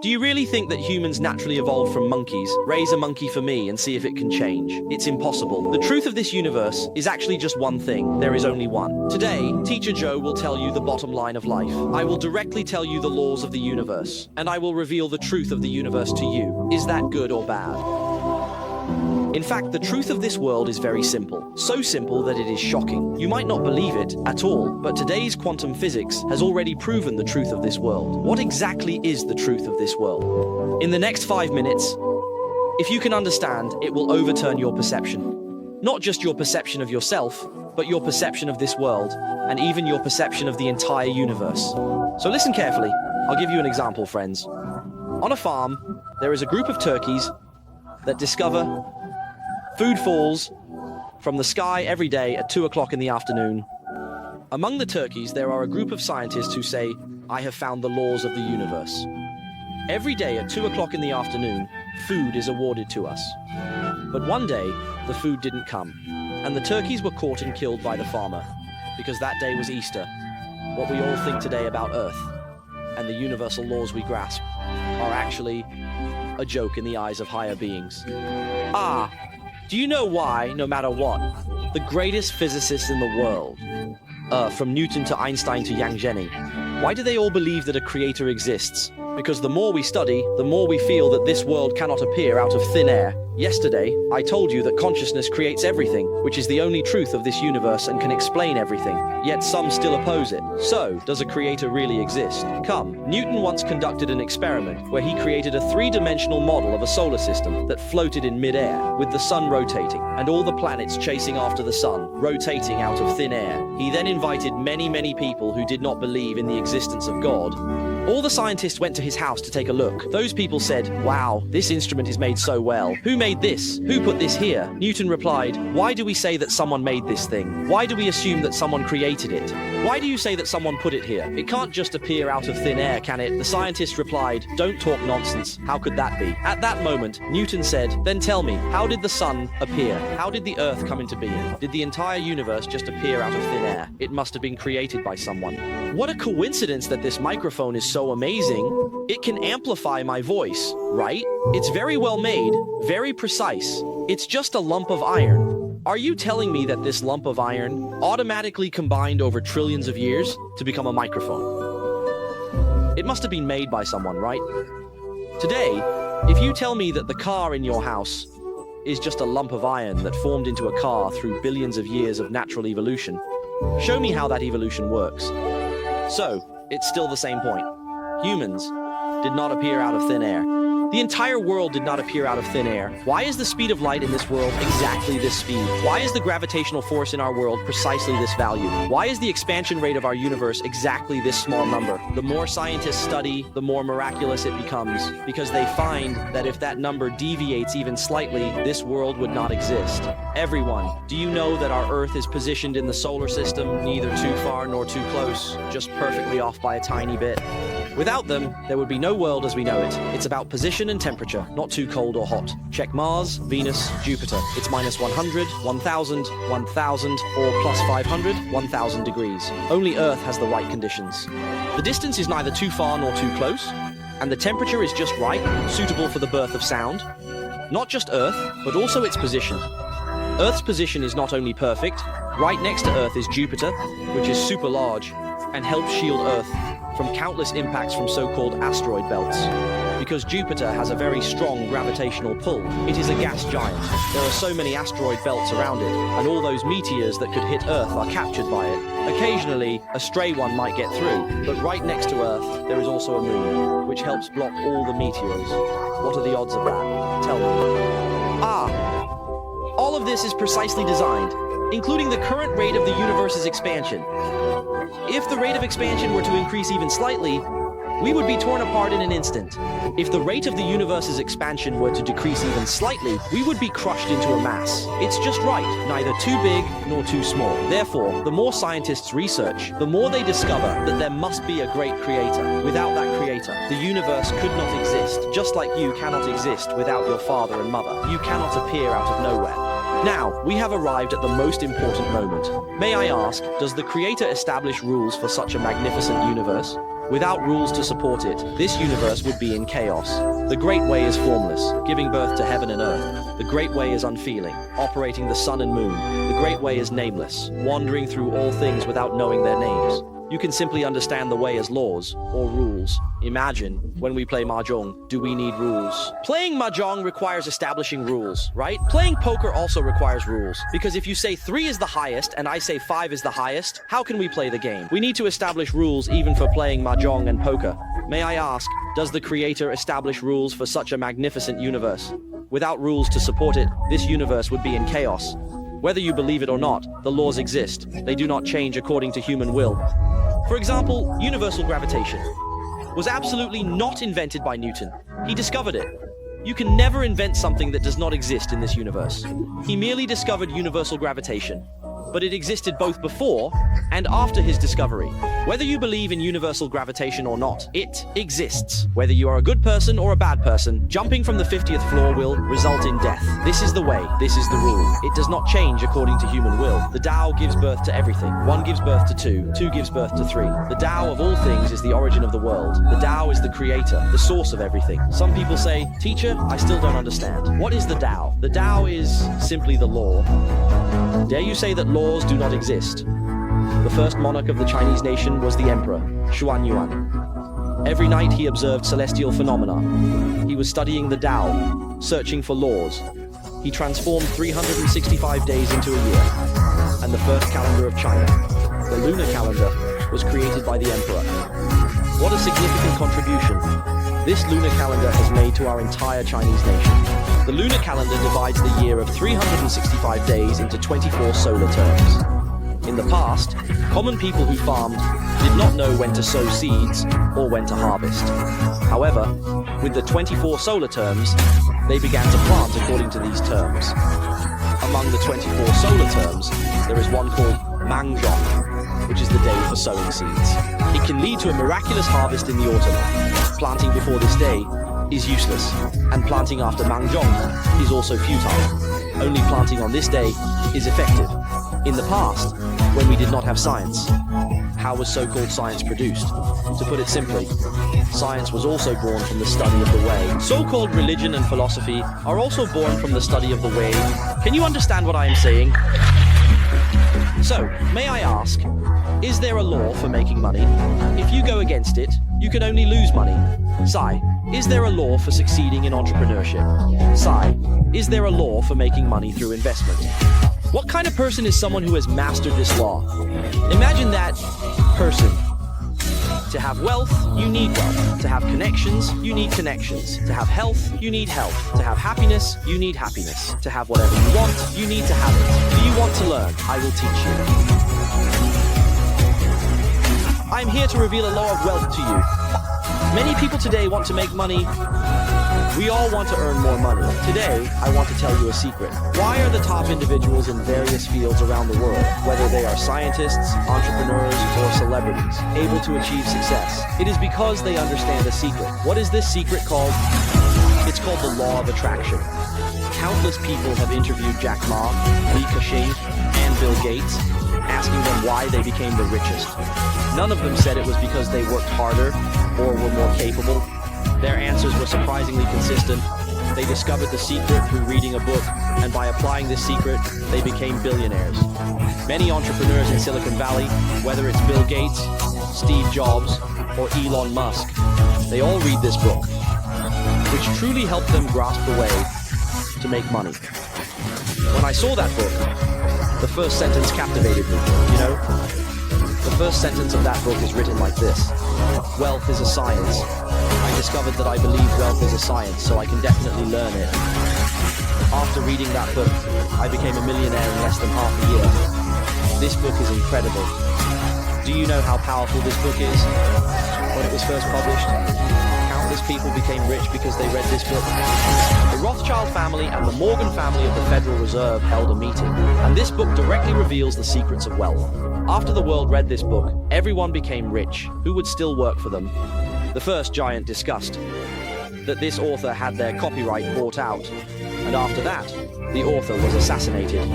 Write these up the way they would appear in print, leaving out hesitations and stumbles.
Do you really think that humans naturally evolved from monkeys? Raise a monkey for me and see if it can change. It's impossible. The truth of this universe is actually just one thing. There is only one. Today, Teacher Joe will tell you the bottom line of life. I will directly tell you the laws of the universe, and I will reveal the truth of the universe to you. Is that good or bad? In fact, the truth of this world is very simple. So simple that it is shocking. You might not believe it at all, but today's quantum physics has already proven the truth of this world. What exactly is the truth of this world? In the next 5 minutes, if you can understand, it will overturn your perception. Not just your perception of yourself, but your perception of this world, and even your perception of the entire universe. So listen carefully. I'll give you an example, friends. On a farm, there is a group of turkeys that discover food falls from the sky every day at 2 o'clock in the afternoon. Among the turkeys, there are a group of scientists who say, I have found the laws of the universe. Every day at 2 o'clock in the afternoon, food is awarded to us. But one day, the food didn't come, and the turkeys were caught and killed by the farmer, because that day was Easter. What we all think today about Earth and the universal laws we grasp are actually a joke in the eyes of higher beings. Do you know why, no matter what, the greatest physicists in the world, from Newton to Einstein to Yang Zhenning, why do they all believe that a creator exists? Because the more we study, the more we feel that this world cannot appear out of thin air. Yesterday, I told you that consciousness creates everything, which is the only truth of this universe and can explain everything. Yet some still oppose it. So, does a creator really exist? Come, Newton once conducted an experiment where he created a three-dimensional model of a solar system that floated in mid-air, with the sun rotating, and all the planets chasing after the sun, rotating out of thin air. He then invited many people who did not believe in the existence of God. All the scientists went to his house to take a look. Those people said, wow, this instrument is made so well. Who made this? Who put this here? Newton replied, why do we say that someone made this thing? Why do we assume that someone created it? Why do you say that someone put it here? It can't just appear out of thin air, can it? The scientist replied, don't talk nonsense. How could that be? At that moment, Newton said, then tell me, how did the sun appear? How did the earth come into being? Did the entire universe just appear out of thin air? It must have been created by someone. What a coincidence that this microphone is so amazing. It can amplify my voice, right? It's very well made, very precise. It's just a lump of iron. Are you telling me that this lump of iron automatically combined over trillions of years to become a microphone? It must have been made by someone, right? Today, if you tell me that the car in your house is just a lump of iron that formed into a car through billions of years of natural evolution, show me how that evolution works. So, it's still the same point. Humans did not appear out of thin air. The entire world did not appear out of thin air. Why is the speed of light in this world exactly this speed? Why is the gravitational force in our world precisely this value? Why is the expansion rate of our universe exactly this small number? The more scientists study, the more miraculous it becomes, because they find that if that number deviates even slightly, this world would not exist. Everyone, do you know that our Earth is positioned in the solar system, neither too far nor too close, just perfectly off by a tiny bit? Without them, there would be no world as we know it. It's about position and temperature, not too cold or hot. Check Mars, Venus, Jupiter. It's minus 100, 1000, 1000, or plus 500, 1000 degrees. Only Earth has the right conditions. The distance is neither too far nor too close, and the temperature is just right, suitable for the birth of sound. Not just Earth, but also its position. Earth's position is not only perfect, right next to Earth is Jupiter, which is super large, and helps shield Earth from countless impacts from so-called asteroid belts. Because Jupiter has a very strong gravitational pull, it is a gas giant. There are so many asteroid belts around it, and all those meteors that could hit Earth are captured by it. Occasionally, a stray one might get through, but right next to Earth, there is also a moon, which helps block all the meteors. What are the odds of that? Tell me. All of this is precisely designed, including the current rate of the universe's expansion. If the rate of expansion were to increase even slightly, we would be torn apart in an instant. If the rate of the universe's expansion were to decrease even slightly, we would be crushed into a mass. It's just right, neither too big nor too small. Therefore, the more scientists research, the more they discover that there must be a great creator. Without that creator, the universe could not exist, just like you cannot exist without your father and mother. You cannot appear out of nowhere. Now, we have arrived at the most important moment. May I ask, does the Creator establish rules for such a magnificent universe? Without rules to support it, this universe would be in chaos. The Great Way is formless, giving birth to heaven and earth. The Great Way is unfeeling, operating the sun and moon. The Great Way is nameless, wandering through all things without knowing their names. You can simply understand the way as laws, or rules. Imagine, when we play Mahjong, do we need rules? Playing Mahjong requires establishing rules, right? Playing poker also requires rules, because if you say 3 is the highest and I say 5 is the highest, how can we play the game? We need to establish rules even for playing Mahjong and poker. May I ask, does the creator establish rules for such a magnificent universe? Without rules to support it, this universe would be in chaos. Whether you believe it or not, the laws exist. They do not change according to human will. For example, universal gravitation was absolutely not invented by Newton. He discovered it. You can never invent something that does not exist in this universe. He merely discovered universal gravitation, but it existed both before and after his discovery. Whether you believe in universal gravitation or not, it exists. Whether you are a good person or a bad person, jumping from the 50th floor will result in death. This is the way, this is the rule. It does not change according to human will. The Tao gives birth to everything. 1 gives birth to 2, 2 gives birth to 3. The Tao of all things is the origin of the world. The Tao is the creator, the source of everything. Some people say, "Teacher, I still don't understand. What is the Tao?" The Tao is simply the law. Dare you say that laws do not exist? The first monarch of the Chinese nation was the Emperor, Xuanyuan. Every night he observed celestial phenomena. He was studying the Tao, searching for laws. He transformed 365 days into a year. And the first calendar of China, the lunar calendar, was created by the Emperor. What a significant contribution this lunar calendar has made to our entire Chinese nation. The lunar calendar divides the year of 365 days into 24 solar terms. In the past, common people who farmed did not know when to sow seeds or when to harvest. However, with the 24 solar terms, they began to plant according to these terms. Among the 24 solar terms, there is one called Mangjong, which is the day for sowing seeds. It can lead to a miraculous harvest in the autumn. Planting before this day is useless, and planting after Mangjong is also futile. Only planting on this day is effective. In the past, when we did not have science, how was so-called science produced? To put it simply, science was also born from the study of the way. So-called religion and philosophy are also born from the study of the way. Can you understand what I am saying? So, may I ask, is there a law for making money? If you go against it, you can only lose money. Sai, is there a law for succeeding in entrepreneurship? Sai, is there a law for making money through investment? What kind of person is someone who has mastered this law? Imagine that person. To have wealth, you need wealth. To have connections, you need connections. To have health, you need health. To have happiness, you need happiness. To have whatever you want, you need to have it. Do you want to learn? I will teach you. I am here to reveal a law of wealth to you. Many people today want to make money. We all want to earn more money. Today, I want to tell you a secret. Why are the top individuals in various fields around the world, whether they are scientists, entrepreneurs, or celebrities, able to achieve success? It is because they understand a secret. What is this secret called? It's called the law of attraction. Countless people have interviewed Jack Ma, Li Ka-shing, and Bill Gates, asking them why they became the richest. None of them said it was because they worked harder or were more capable. Their answers were surprisingly consistent. They discovered the secret through reading a book, and by applying this secret, they became billionaires. Many entrepreneurs in Silicon Valley, whether it's Bill Gates, Steve Jobs, or Elon Musk, they all read this book, which truly helped them grasp the way to make money. When I saw that book, the first sentence captivated me, you know? The first sentence of that book is written like this: wealth is a science. I discovered that I believe wealth is a science, so I can definitely learn it. After reading that book, I became a millionaire in less than half a year. This book is incredible. Do you know how powerful this book is? When it was first published, countless people became rich because they read this book. The Rothschild family and the Morgan family of the Federal Reserve held a meeting, and this book directly reveals the secrets of wealth. After the world read this book, everyone became rich. Who would still work for them? The first giant discussed that this author had their copyright bought out, and after that, the author was assassinated.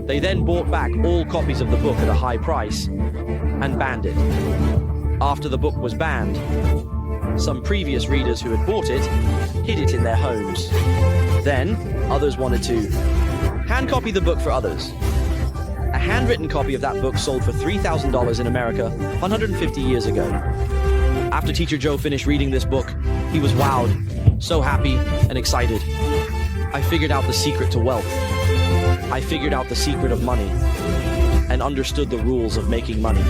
They then bought back all copies of the book at a high price and banned it. After the book was banned, some previous readers who had bought it hid it in their homes. Then, others wanted to hand copy the book for others. A handwritten copy of that book sold for $3,000 in America 150 years ago. After Teacher Joe finished reading this book, he was wowed, so happy and excited. I figured out the secret to wealth. I figured out the secret of money and understood the rules of making money.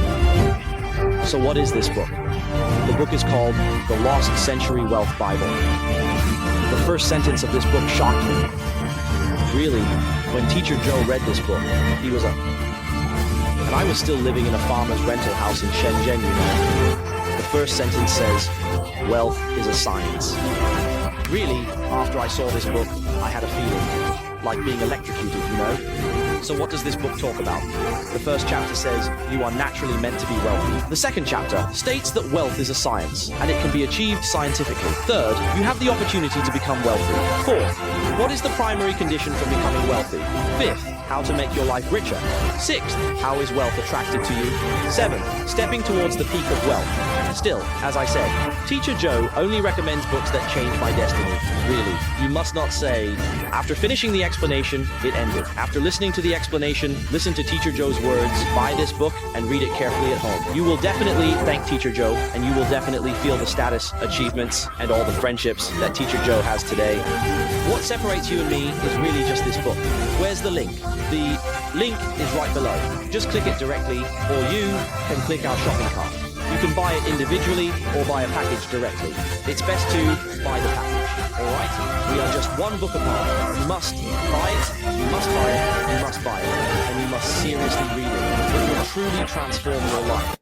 So what is this book? The book is called The Lost Century Wealth Bible. The first sentence of this book shocked me. Really, when Teacher Joe read this book, he was and I was still living in a farmer's rental house in Shenzhen, you know. The first sentence says, wealth is a science. Really, after I saw this book, I had a feeling like being electrocuted, you know? So what does this book talk about? The first chapter says, you are naturally meant to be wealthy. The second chapter states that wealth is a science, and it can be achieved scientifically. Third, you have the opportunity to become wealthy. Fourth, what is the primary condition for becoming wealthy? Fifth, how to make your life richer. Sixth, how is wealth attracted to you? Seventh, stepping towards the peak of wealth. Still, as I said, Teacher Joe only recommends books that change my destiny. Really, you must not say, after finishing the explanation, it ended. After listening to the explanation, listen to Teacher Joe's words, buy this book, and read it carefully at home. You will definitely thank Teacher Joe, and you will definitely feel the status, achievements, and all the friendships that Teacher Joe has today. What separates you and me is really just this book. Where's the link? The link is right below. Just click it directly, or you can click our shopping cart. You can buy it individually or buy a package directly. It's best to buy the package, alright? We are just one book apart. You must buy it, you must buy it, you must buy it, and you must seriously read it. It will truly transform your life.